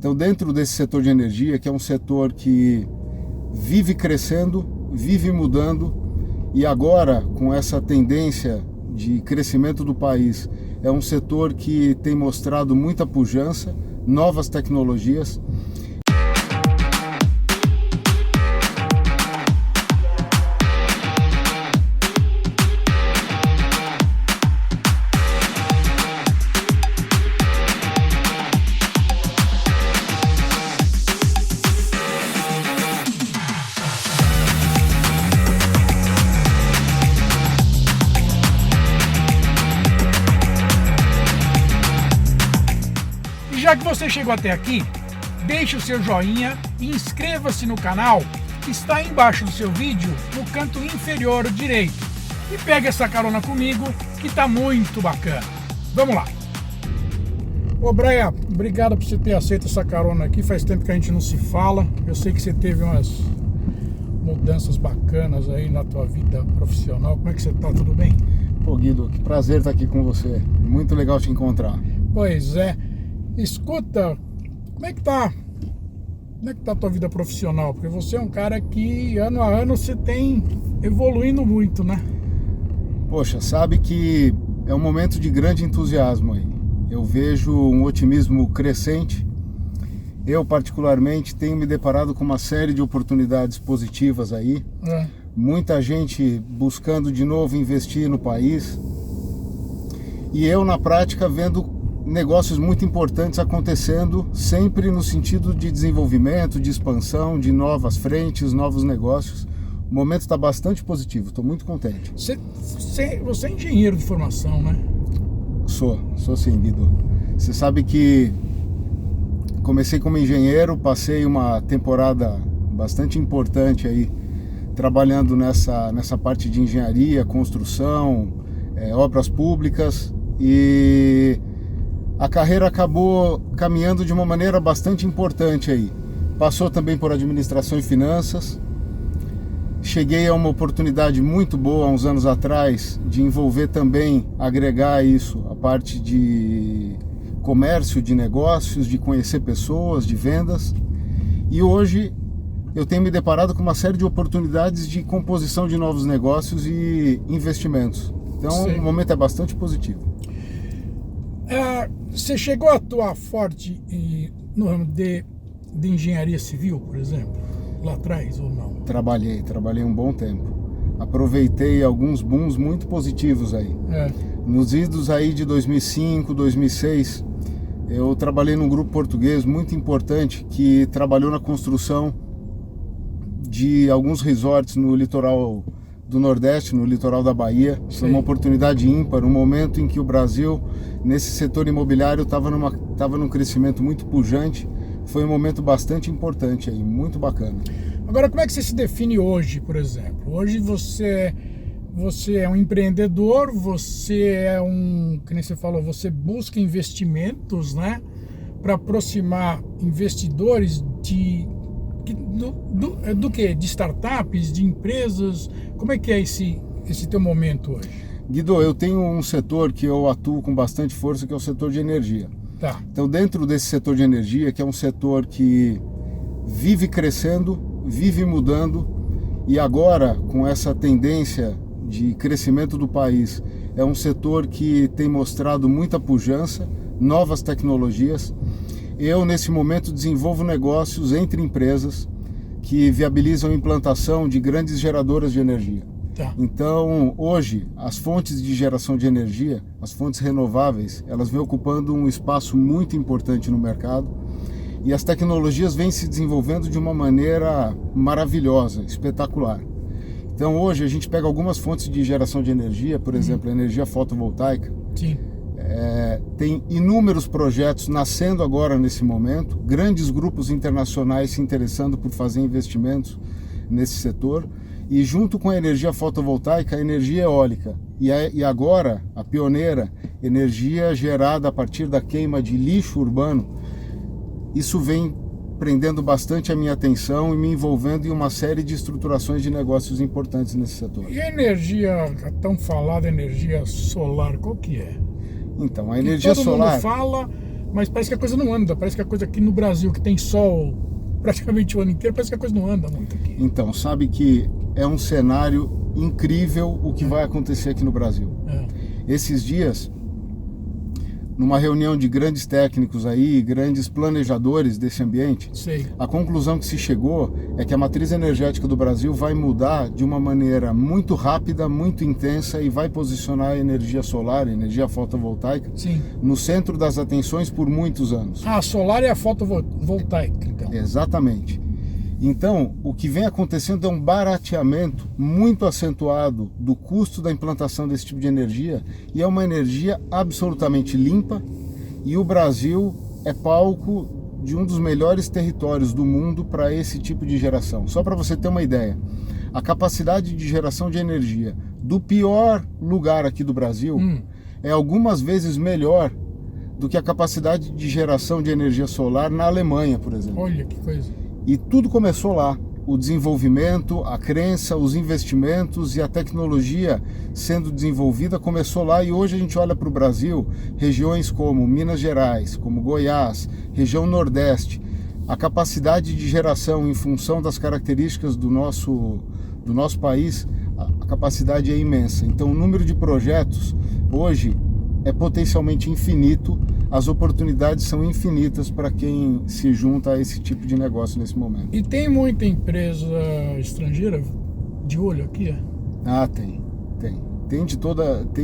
Então, dentro desse setor de energia, que é um setor que vive crescendo, vive mudando, e agora, com essa tendência de crescimento do país, é um setor que tem mostrado muita pujança, novas tecnologias. Já que você chegou até aqui, deixe o seu joinha e inscreva-se no canal que está aí embaixo do seu vídeo, no canto inferior direito. E pegue essa carona comigo, que está muito bacana. Vamos lá! Ô Brian, obrigado por você ter aceito essa carona aqui. Faz tempo que a gente não se fala. Eu sei que você teve umas mudanças bacanas aí na tua vida profissional. Como é que você tá? Tudo bem? Pô, Guido, que prazer estar aqui com você. Muito legal te encontrar. Pois é. Escuta, como é que tá a tua vida profissional? Porque você é um cara que ano a ano você tem evoluindo muito, né? Poxa, sabe que é um momento de grande entusiasmo aí. Eu vejo um otimismo crescente. Eu, particularmente, tenho me deparado com uma série de oportunidades positivas aí. Muita gente buscando de novo investir no país. E eu, na prática, vendo negócios muito importantes acontecendo, sempre no sentido de desenvolvimento, de expansão, de novas frentes, novos negócios. O momento está bastante positivo, estou muito contente. Você é engenheiro de formação, né? Sou sim, Guido. Você sabe que comecei como engenheiro, passei uma temporada bastante importante aí, trabalhando nessa parte de engenharia, construção, obras públicas, e a carreira acabou caminhando de uma maneira bastante importante aí. Passou também por administração e finanças. Cheguei a uma oportunidade muito boa há uns anos atrás de envolver também, agregar isso, a parte de comércio, de negócios, de conhecer pessoas, de vendas. E hoje eu tenho me deparado com uma série de oportunidades de composição de novos negócios e investimentos. Então, sim, o momento é bastante positivo. Você chegou a atuar forte no ramo de engenharia civil, por exemplo, lá atrás ou não? Trabalhei um bom tempo. Aproveitei alguns booms muito positivos aí. Nos idos aí de 2005, 2006, eu trabalhei num grupo português muito importante que trabalhou na construção de alguns resorts no litoral do Nordeste, no litoral da Bahia. Foi uma oportunidade ímpar, um momento em que o Brasil, nesse setor imobiliário, estava num crescimento muito pujante. Foi um momento bastante importante aí, muito bacana. Agora, como é que você se define hoje, por exemplo? Hoje você é um empreendedor, você é que nem você falou, você busca investimentos, né, para aproximar investidores do quê? De startups, de empresas? Como é que é esse teu momento hoje? Guido, eu tenho um setor que eu atuo com bastante força, que é o setor de energia. Tá. Então, dentro desse setor de energia, que é um setor que vive crescendo, vive mudando, e agora, com essa tendência de crescimento do país, é um setor que tem mostrado muita pujança, novas tecnologias. Eu, nesse momento, desenvolvo negócios entre empresas que viabilizam a implantação de grandes geradoras de energia. Tá. Então, hoje, as fontes de geração de energia, as fontes renováveis, elas vêm ocupando um espaço muito importante no mercado, e as tecnologias vêm se desenvolvendo de uma maneira maravilhosa, espetacular. Então, hoje, a gente pega algumas fontes de geração de energia, por exemplo, a energia fotovoltaica. Sim. Tem inúmeros projetos nascendo agora nesse momento, grandes grupos internacionais se interessando por fazer investimentos nesse setor, e junto com a energia fotovoltaica, a energia eólica, e agora a pioneira, energia gerada a partir da queima de lixo urbano. Isso vem prendendo bastante a minha atenção e me envolvendo em uma série de estruturações de negócios importantes nesse setor. E a energia, a tão falada energia solar, qual que é? Então, a energia solar... Todo mundo fala, Mas parece que a coisa não anda. Parece que a coisa aqui no Brasil, que tem sol praticamente o ano inteiro, parece que a coisa não anda muito aqui. Então, sabe que é um cenário incrível o que vai acontecer aqui no Brasil. Esses dias, numa reunião de grandes técnicos aí, grandes planejadores desse ambiente, a conclusão que se chegou é que a matriz energética do Brasil vai mudar de uma maneira muito rápida, muito intensa, e vai posicionar a energia solar, a energia fotovoltaica, no centro das atenções por muitos anos. A solar é a fotovoltaica, então. Exatamente. Então, o que vem acontecendo é um barateamento muito acentuado do custo da implantação desse tipo de energia, e é uma energia absolutamente limpa, e o Brasil é palco de um dos melhores territórios do mundo para esse tipo de geração. Só para você ter uma ideia, a capacidade de geração de energia do pior lugar aqui do Brasil é algumas vezes melhor do que a capacidade de geração de energia solar na Alemanha, por exemplo. Olha que coisa. E tudo começou lá, o desenvolvimento, a crença, os investimentos e a tecnologia sendo desenvolvida começou lá, e hoje a gente olha para o Brasil, regiões como Minas Gerais, como Goiás, região Nordeste, a capacidade de geração em função das características do nosso país, a capacidade é imensa. Então o número de projetos hoje é potencialmente infinito, as oportunidades são infinitas para quem se junta a esse tipo de negócio nesse momento. E tem muita empresa estrangeira de olho aqui? Ah, tem. Tem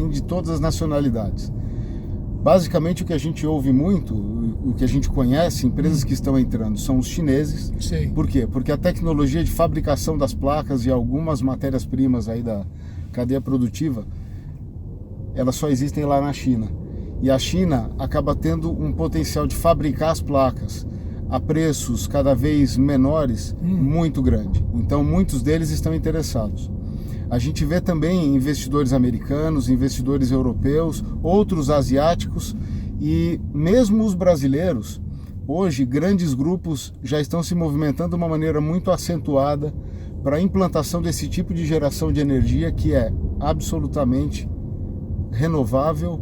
de todas as nacionalidades. Basicamente o que a gente ouve muito, o que a gente conhece, empresas que estão entrando, são os chineses. Por quê? Porque a tecnologia de fabricação das placas e algumas matérias-primas aí da cadeia produtiva, elas só existem lá na China. E a China acaba tendo um potencial de fabricar as placas a preços cada vez menores muito grande. Então muitos deles estão interessados. A gente vê também investidores americanos, investidores europeus, outros asiáticos, e mesmo os brasileiros. Hoje grandes grupos já estão se movimentando de uma maneira muito acentuada para a implantação desse tipo de geração de energia, que é absolutamente renovável,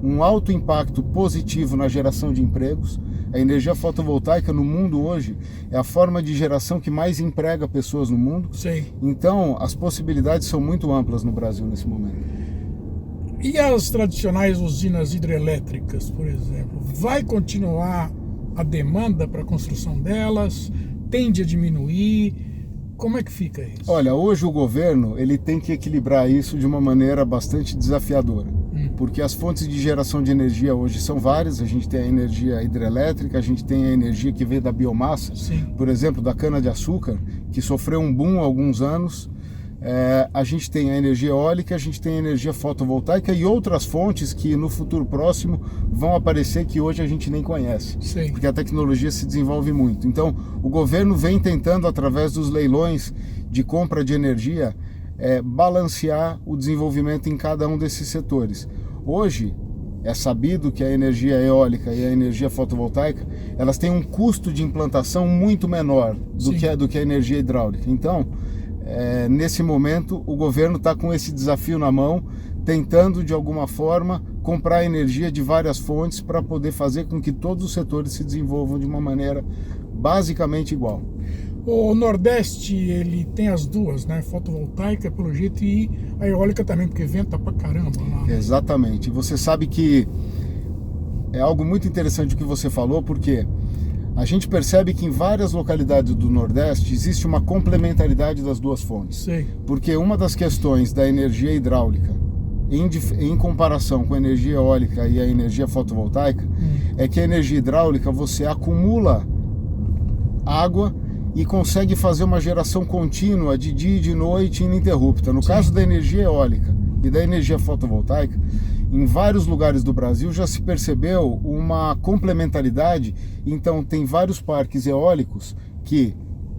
um alto impacto positivo na geração de empregos. A energia fotovoltaica no mundo hoje é a forma de geração que mais emprega pessoas no mundo. Então as possibilidades são muito amplas no Brasil nesse momento. E as tradicionais usinas hidrelétricas, por exemplo, vai continuar a demanda para a construção delas? Tende a diminuir? Como é que fica isso? Olha, hoje o governo ele tem que equilibrar isso de uma maneira bastante desafiadora, porque as fontes de geração de energia hoje são várias. A gente tem a energia hidrelétrica, a gente tem a energia que veio da biomassa, por exemplo, da cana-de-açúcar, que sofreu um boom há alguns anos. A gente tem a energia eólica, a gente tem a energia fotovoltaica e outras fontes que no futuro próximo vão aparecer, que hoje a gente nem conhece, porque a tecnologia se desenvolve muito. Então o governo vem tentando, através dos leilões de compra de energia, balancear o desenvolvimento em cada um desses setores. Hoje é sabido que a energia eólica e a energia fotovoltaica, elas têm um custo de implantação muito menor do que a energia hidráulica. Então nesse momento o governo está com esse desafio na mão, tentando de alguma forma comprar energia de várias fontes para poder fazer com que todos os setores se desenvolvam de uma maneira basicamente igual. O Nordeste, ele tem as duas, né? Fotovoltaica pelo jeito, e a eólica também, porque venta pra caramba lá. Exatamente. Você sabe que é algo muito interessante o que você falou, porque a gente percebe que em várias localidades do Nordeste existe uma complementaridade das duas fontes. Porque uma das questões da energia hidráulica, em comparação com a energia eólica e a energia fotovoltaica, é que a energia hidráulica você acumula água e consegue fazer uma geração contínua de dia e de noite ininterrupta. No caso da energia eólica e da energia fotovoltaica, em vários lugares do Brasil já se percebeu uma complementaridade. Então tem vários parques eólicos que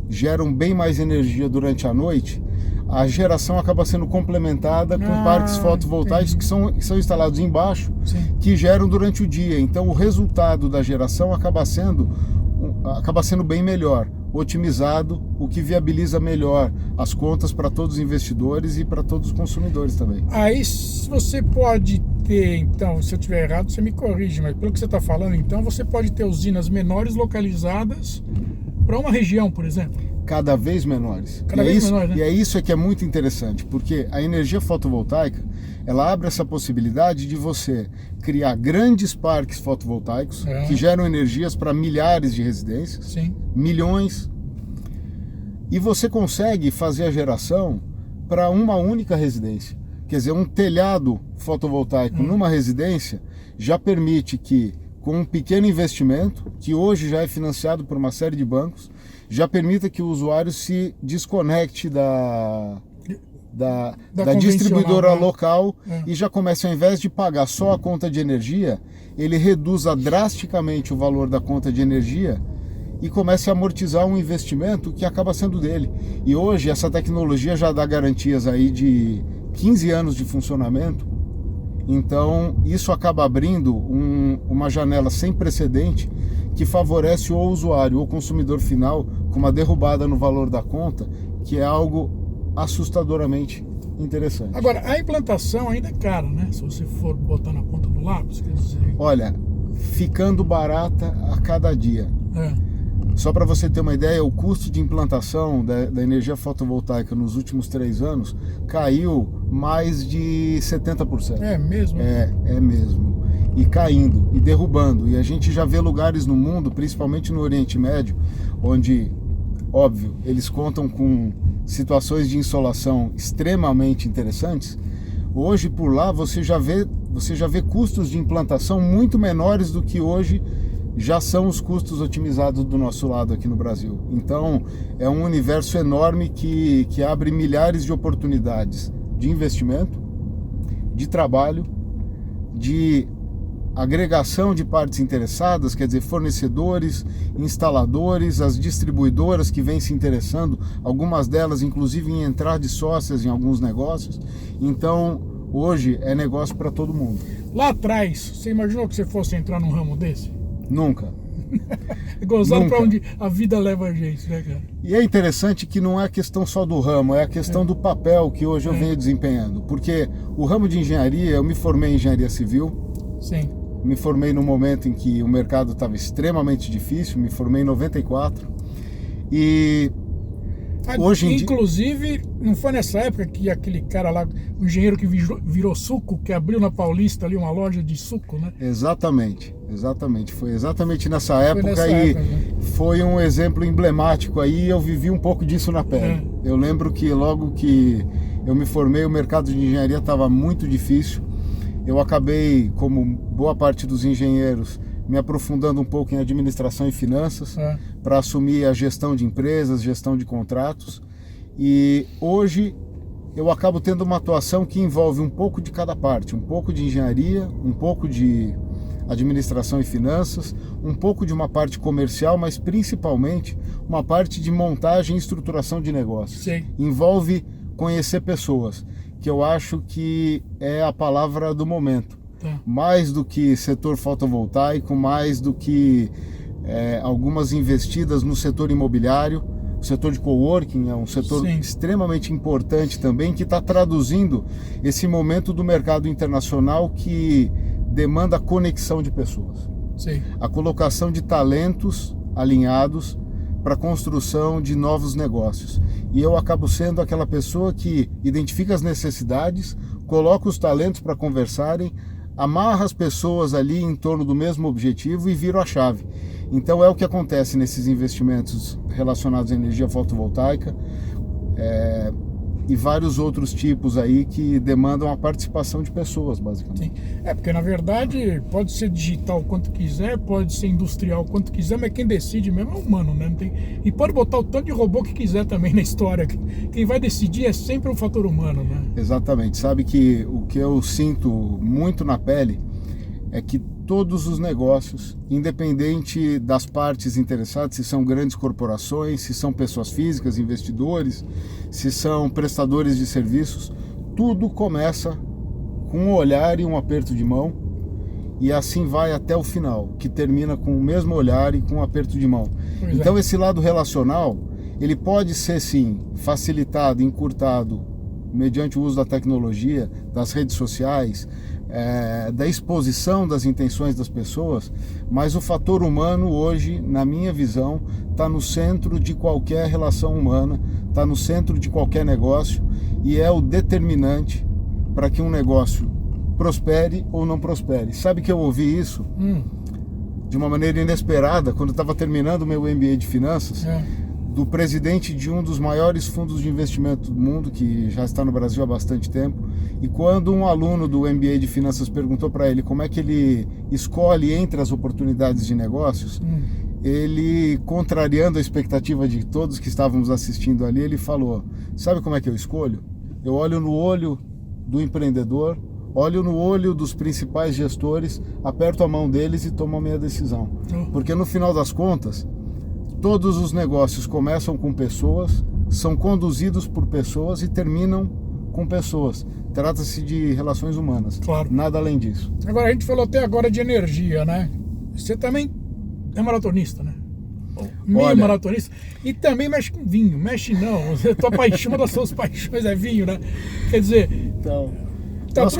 geram bem mais energia durante a noite. A geração acaba sendo complementada com parques fotovoltaicos que são instalados embaixo, que geram durante o dia. Então o resultado da geração acaba sendo bem melhor. otimizado, o que viabiliza melhor as contas para todos os investidores e para todos os consumidores também. Aí você pode ter, então, se eu estiver errado, você me corrige, mas pelo que você está falando, então, você pode ter usinas menores localizadas para uma região, por exemplo. Cada vez menores. Cada vez menores, né? E é isso que é muito interessante, porque a energia fotovoltaica, ela abre essa possibilidade de você criar grandes parques fotovoltaicos que geram energias para milhares de residências, Sim. milhões, e você consegue fazer a geração para uma única residência. Quer dizer, um telhado fotovoltaico numa residência já permite que, com um pequeno investimento, que hoje já é financiado por uma série de bancos, já permita que o usuário se desconecte da distribuidora local e já comece, ao invés de pagar só a conta de energia, ele reduza drasticamente o valor da conta de energia e comece a amortizar um investimento que acaba sendo dele. E hoje essa tecnologia já dá garantias aí de 15 anos de funcionamento, então isso acaba abrindo uma janela sem precedente que favorece o usuário, o consumidor final, com uma derrubada no valor da conta, que é algo assustadoramente interessante. Agora, a implantação ainda é cara, né? Se você for botar na ponta do lápis, quer dizer... Olha, ficando barata a cada dia. Só para você ter uma ideia, o custo de implantação da energia fotovoltaica nos últimos 3 anos caiu mais de 70%. É mesmo? É mesmo. E caindo, e derrubando. E a gente já vê lugares no mundo, principalmente no Oriente Médio, onde, óbvio, eles contam com situações de insolação extremamente interessantes. Hoje, por lá, você já vê custos de implantação muito menores do que hoje já são os custos otimizados do nosso lado aqui no Brasil. Então, é um universo enorme que abre milhares de oportunidades de investimento, de trabalho, de agregação de partes interessadas, quer dizer, fornecedores, instaladores, as distribuidoras que vêm se interessando, algumas delas inclusive em entrar de sócias em alguns negócios. Então, hoje é negócio para todo mundo. Lá atrás, você imaginou que você fosse entrar num ramo desse? Nunca. É gozado para onde a vida leva a gente, né, cara? E é interessante que não é a questão só do ramo, é a questão do papel que hoje eu venho desempenhando. Porque o ramo de engenharia, eu me formei em engenharia civil. Sim. Me formei no momento em que o mercado estava extremamente difícil, me formei em 94. E hoje em inclusive, não foi nessa época que aquele cara lá, o engenheiro que virou suco, que abriu na Paulista ali uma loja de suco, né? Exatamente. Foi exatamente nessa época foi um exemplo emblemático aí, eu vivi um pouco disso na pele. Eu lembro que logo que eu me formei, o mercado de engenharia estava muito difícil. Eu acabei, como boa parte dos engenheiros, me aprofundando um pouco em administração e finanças para assumir a gestão de empresas, gestão de contratos. E hoje eu acabo tendo uma atuação que envolve um pouco de cada parte, um pouco de engenharia, um pouco de administração e finanças, um pouco de uma parte comercial, mas principalmente uma parte de montagem e estruturação de negócios. Sim. Envolve conhecer pessoas, que eu acho que é a palavra do momento. Mais do que setor fotovoltaico, mais do que algumas investidas no setor imobiliário. O setor de coworking é um setor extremamente importante também, que está traduzindo esse momento do mercado internacional que demanda a conexão de pessoas. A colocação de talentos alinhados para a construção de novos negócios. E eu acabo sendo aquela pessoa que identifica as necessidades, coloca os talentos para conversarem, amarra as pessoas ali em torno do mesmo objetivo e vira a chave. Então é o que acontece nesses investimentos relacionados à energia fotovoltaica e vários outros tipos aí que demandam a participação de pessoas, basicamente. Sim. Porque na verdade pode ser digital o quanto quiser, pode ser industrial o quanto quiser, mas quem decide mesmo é o humano, né? E pode botar o tanto de robô que quiser também na história. Quem vai decidir é sempre o fator humano, né? Exatamente. Sabe que o que eu sinto muito na pele é que todos os negócios, independente das partes interessadas, se são grandes corporações, se são pessoas físicas, investidores, se são prestadores de serviços, tudo começa com um olhar e um aperto de mão e assim vai até o final, que termina com o mesmo olhar e com um aperto de mão. Pois Então é. esse lado relacional, ele pode ser sim facilitado, encurtado mediante o uso da tecnologia, das redes sociais, da exposição das intenções das pessoas, mas o fator humano hoje, na minha visão, está no centro de qualquer relação humana, está no centro de qualquer negócio e é o determinante para que um negócio prospere ou não prospere. Sabe que eu ouvi isso de uma maneira inesperada quando eu estava terminando o meu MBA de Finanças, do presidente de um dos maiores fundos de investimento do mundo, que já está no Brasil há bastante tempo, e quando um aluno do MBA de Finanças perguntou para ele como é que ele escolhe entre as oportunidades de negócios, ele, contrariando a expectativa de todos que estávamos assistindo ali, ele falou: sabe como é que eu escolho? Eu olho no olho do empreendedor, olho no olho dos principais gestores, aperto a mão deles e tomo a minha decisão. Porque no final das contas, todos os negócios começam com pessoas, são conduzidos por pessoas e terminam com pessoas. Trata-se de relações humanas. Claro. Nada além disso. Agora, a gente falou até agora de energia, né? Você também é maratonista, né? Meio maratonista. E também mexe com vinho. Mexe não. Tua paixão, uma das suas paixões é vinho, né? Quer dizer... Então... Tá nós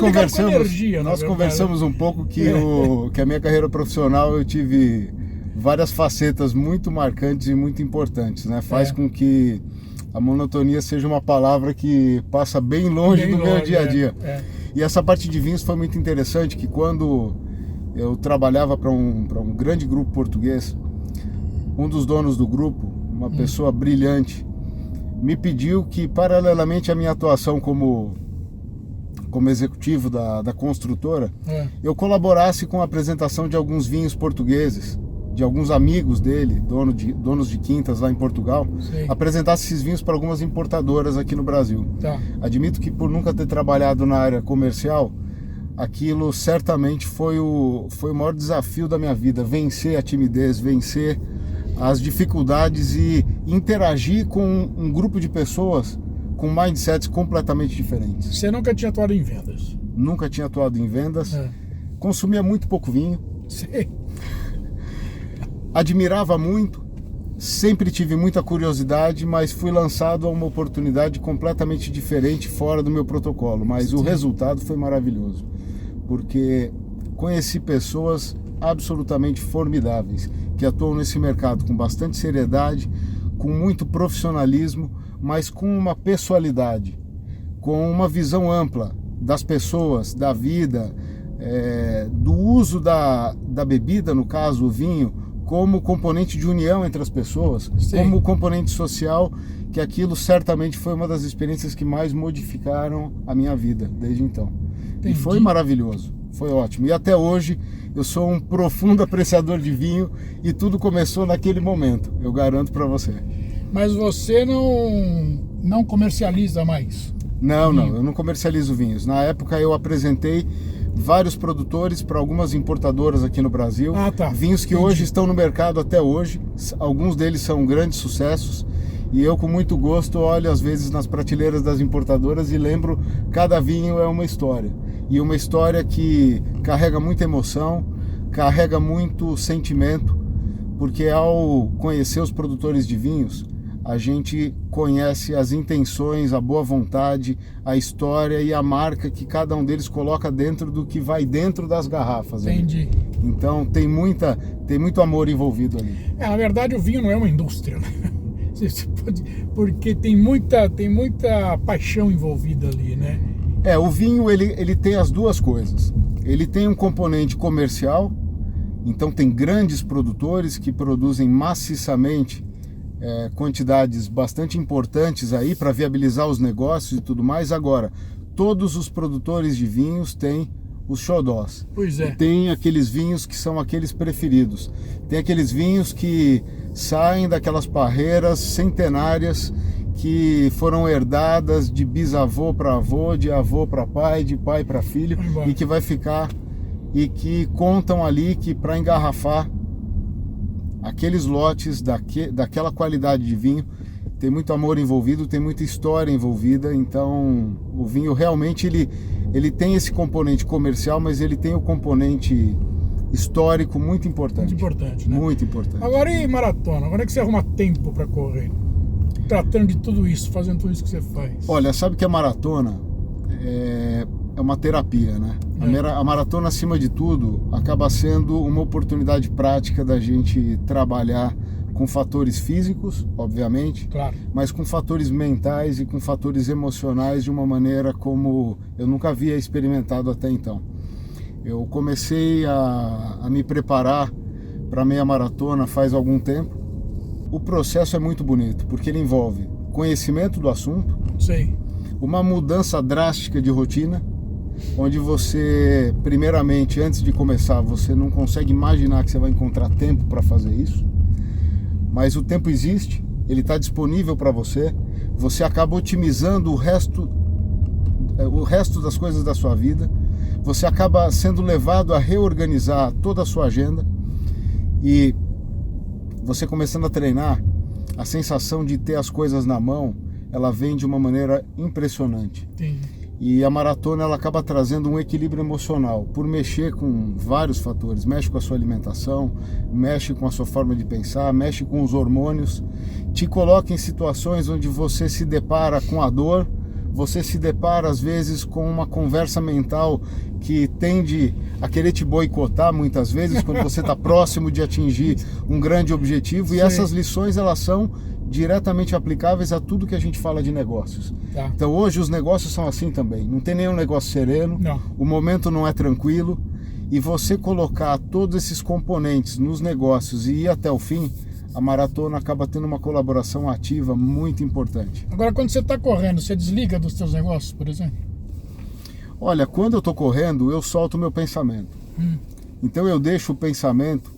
conversamos um pouco que a minha carreira profissional eu tive várias facetas muito marcantes e muito importantes, né? Faz com que a monotonia seja uma palavra que passa bem longe do meu dia a dia. E essa parte de vinhos foi muito interessante, que quando eu trabalhava para um grande grupo português, um dos donos do grupo, uma pessoa brilhante, me pediu que, paralelamente à minha atuação como executivo da construtora, eu colaborasse com a apresentação de alguns vinhos portugueses, de alguns amigos dele, donos de quintas lá em Portugal, apresentasse esses vinhos para algumas importadoras aqui no Brasil. Admito que, por nunca ter trabalhado na área comercial, aquilo certamente foi o maior desafio da minha vida, vencer a timidez, vencer as dificuldades e interagir com um grupo de pessoas com mindsets completamente diferentes. Você nunca tinha atuado em vendas? Nunca tinha atuado em vendas. Consumia muito pouco vinho. Sim. Admirava muito. Sempre tive muita curiosidade, mas fui lançado a uma oportunidade completamente diferente, fora do meu protocolo. Mas o resultado foi maravilhoso, porque conheci pessoas absolutamente formidáveis, que atuam nesse mercado com bastante seriedade, com muito profissionalismo, mas com uma pessoalidade, com uma visão ampla das pessoas, da vida, do uso da bebida, no caso o vinho, como componente de união entre as pessoas, como componente social, que aquilo certamente foi uma das experiências que mais modificaram a minha vida desde então. E foi maravilhoso, foi ótimo. E até hoje eu sou um profundo apreciador de vinho e tudo começou naquele momento, eu garanto para você. Mas você não comercializa mais? Não, eu não comercializo vinhos. Na época eu apresentei vários produtores para algumas importadoras aqui no Brasil. Vinhos que hoje estão no mercado até hoje. Alguns deles são grandes sucessos. E eu, com muito gosto, olho às vezes nas prateleiras das importadoras e lembro, cada vinho é uma história. E uma história que carrega muita emoção, carrega muito sentimento, porque ao conhecer os produtores de vinhos, a gente conhece as intenções, a boa vontade, a história e a marca que cada um deles coloca dentro do que vai dentro das garrafas. Entendi. Então tem muito amor envolvido ali. Na verdade, o vinho não é uma indústria, né? Porque tem muita paixão envolvida ali, né? O vinho ele tem as duas coisas. Ele tem um componente comercial, então tem grandes produtores que produzem maciçamente quantidades bastante importantes aí para viabilizar os negócios e tudo mais. Agora, todos os produtores de vinhos têm os xodós. Pois é. Tem aqueles vinhos que são aqueles preferidos. Tem aqueles vinhos que saem daquelas parreiras centenárias que foram herdadas de bisavô para avô, de avô para pai, de pai para filho, e que vai ficar, e que contam ali que para engarrafar aqueles lotes daquela qualidade de vinho, tem muito amor envolvido, tem muita história envolvida. Então o vinho realmente ele tem esse componente comercial, mas ele tem o componente histórico muito importante. Muito importante, né? Muito importante. Agora, e maratona? Agora é que você arruma tempo para correr? Tratando de tudo isso, fazendo tudo isso que você faz. Olha, sabe que a maratona é uma terapia, né? A maratona, acima de tudo, acaba sendo uma oportunidade prática da gente trabalhar com fatores físicos, obviamente, Claro. mas com fatores mentais e com fatores emocionais de uma maneira como eu nunca havia experimentado até então. Eu comecei a me preparar para a meia maratona faz algum tempo. O processo é muito bonito, porque ele envolve conhecimento do assunto, Sei. uma mudança drástica de rotina, onde você, primeiramente, antes de começar, você não consegue imaginar que você vai encontrar tempo para fazer isso, mas o tempo existe, ele está disponível para você, você acaba otimizando o resto das coisas da sua vida, você acaba sendo levado a reorganizar toda a sua agenda, e você começando a treinar, a sensação de ter as coisas na mão, ela vem de uma maneira impressionante. Entendi. E a maratona, ela acaba trazendo um equilíbrio emocional, por mexer com vários fatores. Mexe com a sua alimentação, mexe com a sua forma de pensar, mexe com os hormônios, te coloca em situações onde você se depara com a dor, você se depara às vezes com uma conversa mental que tende a querer te boicotar muitas vezes quando você está próximo de atingir um grande objetivo. E Sim. essas lições, elas são diretamente aplicáveis a tudo que a gente fala de negócios. Tá. Então hoje os negócios são assim também, não tem nenhum negócio sereno, Não. o momento não é tranquilo, e você colocar todos esses componentes nos negócios e ir até o fim, a maratona acaba tendo uma colaboração ativa muito importante. Agora, quando você está correndo, você desliga dos seus negócios, por exemplo? Olha, quando eu estou correndo, eu solto o meu pensamento. Então eu deixo o pensamento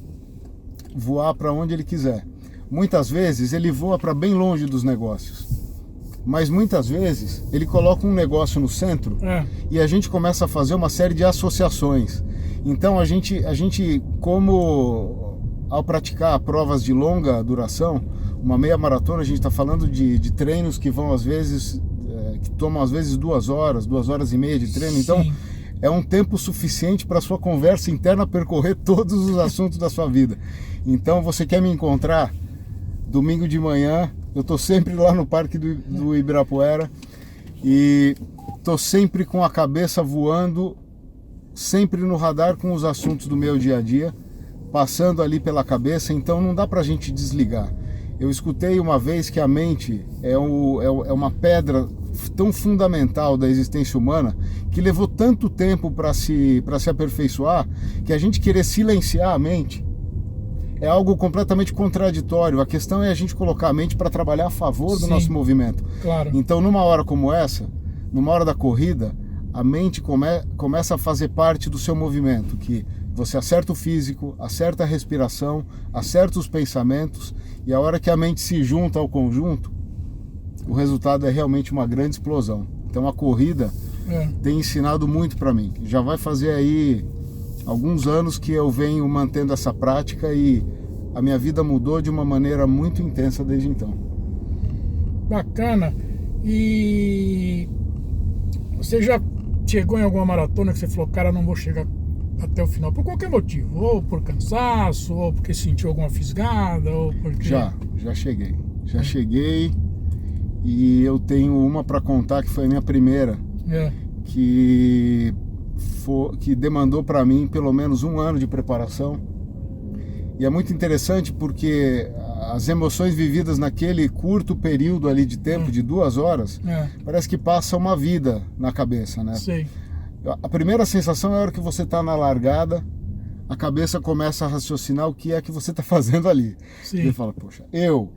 voar para onde ele quiser. Muitas vezes ele voa para bem longe dos negócios, mas muitas vezes ele coloca um negócio no centro e a gente começa a fazer uma série de associações. Então a gente como ao praticar provas de longa duração, uma meia maratona, a gente está falando de treinos que vão às vezes, que tomam às vezes 2 horas, 2 horas e meia de treino. Então Sim. é um tempo suficiente para sua conversa interna percorrer todos os assuntos da sua vida. Então você quer me encontrar domingo de manhã, eu estou sempre lá no Parque do Ibirapuera e estou sempre com a cabeça voando, sempre no radar com os assuntos do meu dia a dia, passando ali pela cabeça, então não dá para a gente desligar. Eu escutei uma vez que a mente é uma pedra tão fundamental da existência humana, que levou tanto tempo para se aperfeiçoar, que a gente querer silenciar a mente é algo completamente contraditório. A questão é a gente colocar a mente para trabalhar a favor do Sim. nosso movimento. Claro. Então, numa hora como essa, numa hora da corrida, a mente começa a fazer parte do seu movimento, que você acerta o físico, acerta a respiração, acerta os pensamentos, e a hora que a mente se junta ao conjunto, o resultado é realmente uma grande explosão. Então a corrida tem ensinado muito para mim. Já vai fazer aí alguns anos que eu venho mantendo essa prática e a minha vida mudou de uma maneira muito intensa desde então. Bacana. E você já chegou em alguma maratona que você falou, cara, não vou chegar até o final, por qualquer motivo, ou por cansaço, ou porque sentiu alguma fisgada, ou porque... Já cheguei e eu tenho uma para contar que foi a minha primeira, que demandou para mim pelo menos 1 ano de preparação. E é muito interessante porque as emoções vividas naquele curto período ali de tempo, de 2 horas, parece que passa uma vida na cabeça, né? Sei. A primeira sensação é a hora que você está na largada, a cabeça começa a raciocinar o que é que você está fazendo ali. Sim. E ele fala, poxa, eu,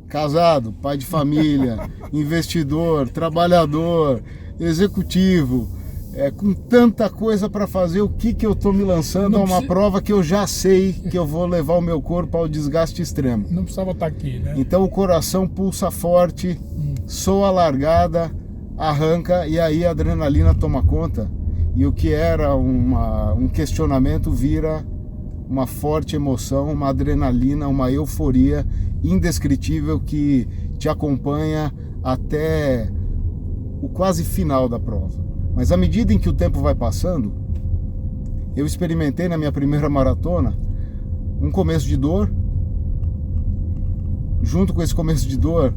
casado, pai de família, investidor, trabalhador, executivo, com tanta coisa para fazer, o que eu estou me lançando a uma prova que eu já sei que eu vou levar o meu corpo ao desgaste extremo. Não precisava estar aqui, né? Então o coração pulsa forte, soa a largada, arranca e aí a adrenalina toma conta. E o que era um questionamento vira uma forte emoção, uma adrenalina, uma euforia indescritível que te acompanha até o quase final da prova. Mas à medida em que o tempo vai passando, eu experimentei na minha primeira maratona um começo de dor, junto com esse começo de dor,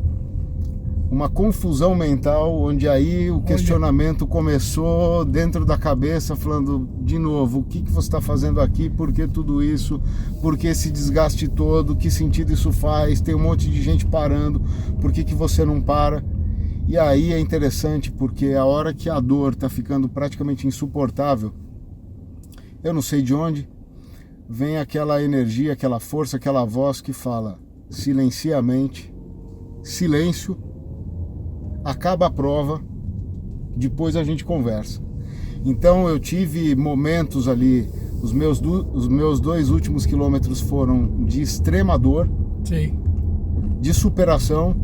uma confusão mental, onde aí o questionamento começou dentro da cabeça, falando de novo, o que você está fazendo aqui, por que tudo isso, por que esse desgaste todo, que sentido isso faz, tem um monte de gente parando, por que você não para? E aí é interessante, porque a hora que a dor está ficando praticamente insuportável, eu não sei de onde, vem aquela energia, aquela força, aquela voz que fala, silencia a mente, silêncio, acaba a prova, depois a gente conversa. Então eu tive momentos ali, os meus 2 últimos quilômetros foram de extrema dor, sim, de superação,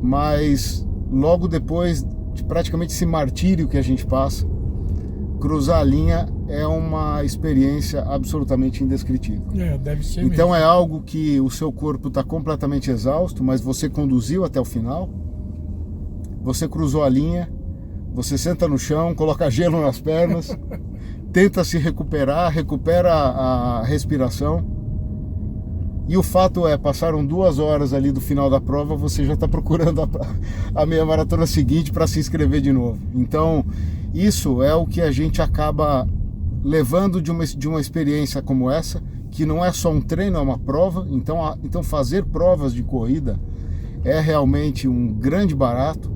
mas logo depois de praticamente esse martírio que a gente passa, cruzar a linha é uma experiência absolutamente indescritível. Deve ser então mesmo. É algo que o seu corpo está completamente exausto, mas você conduziu até o final, você cruzou a linha, você senta no chão, coloca gelo nas pernas, tenta se recuperar, recupera a respiração, e o fato é, passaram 2 horas ali do final da prova, você já está procurando a meia maratona seguinte para se inscrever de novo. Então isso é o que a gente acaba levando de uma experiência como essa, que não é só um treino, é uma prova. Então fazer provas de corrida é realmente um grande barato,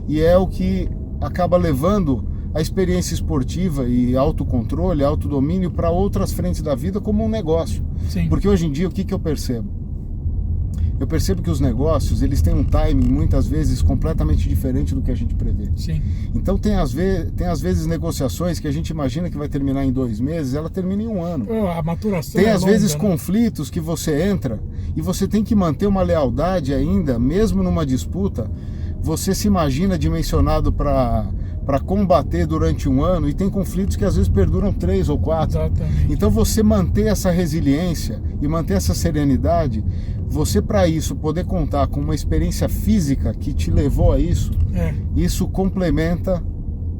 e é o que acaba levando a experiência esportiva e autocontrole, autodomínio para outras frentes da vida como um negócio. Sim. Porque hoje em dia o que eu percebo? Eu percebo que os negócios, eles têm um timing muitas vezes completamente diferente do que a gente prevê. Sim. Então tem às vezes negociações que a gente imagina que vai terminar em 2 meses, ela termina em 1 ano. A maturação Tem é às longa, vezes né? conflitos que você entra e você tem que manter uma lealdade ainda, mesmo numa disputa. Você se imagina dimensionado para combater durante 1 ano, e tem conflitos que às vezes perduram 3 ou 4. Exatamente. Então você manter essa resiliência e manter essa serenidade, você, para isso, poder contar com uma experiência física que te levou a isso, isso complementa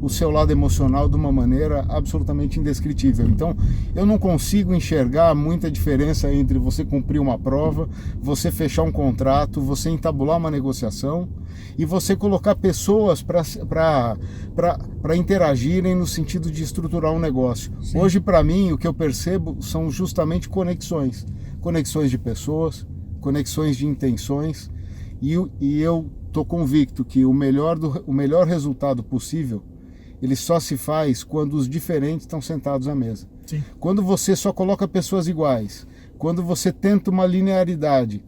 o seu lado emocional de uma maneira absolutamente indescritível. Então eu não consigo enxergar muita diferença entre você cumprir uma prova, você fechar um contrato, você entabular uma negociação e você colocar pessoas para interagirem no sentido de estruturar um negócio. Sim. Hoje, para mim, o que eu percebo são justamente conexões de pessoas, conexões de intenções, e eu estou convicto que o melhor resultado possível ele só se faz quando os diferentes estão sentados à mesa. Sim. Quando você só coloca pessoas iguais, quando você tenta uma linearidade,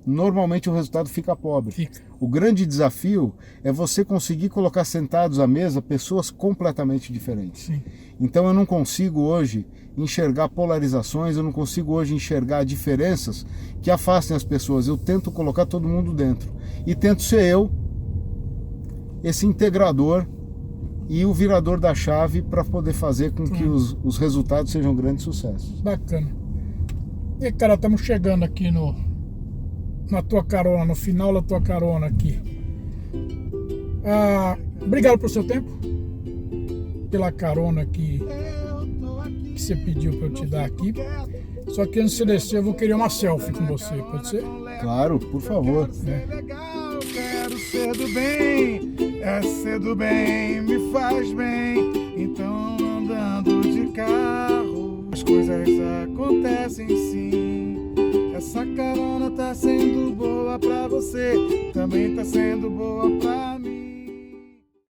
normalmente o resultado fica pobre. Fica. O grande desafio é você conseguir colocar sentados à mesa pessoas completamente diferentes. Sim. Então eu não consigo hoje enxergar polarizações, eu não consigo hoje enxergar diferenças que afastem as pessoas. Eu tento colocar todo mundo dentro e tento ser eu, esse integrador e o virador da chave para poder fazer com que os resultados sejam grandes sucessos. Bacana. E cara, estamos chegando aqui na tua carona, no final da tua carona aqui. Obrigado pelo seu tempo, pela carona que você pediu para eu te dar aqui. Só que antes de você descer, eu vou querer uma selfie com você, pode ser? Claro, por favor. Quero ser do bem, ser do bem me faz bem. Então andando de carro, as coisas acontecem sim. Essa carona tá sendo boa pra você, também tá sendo boa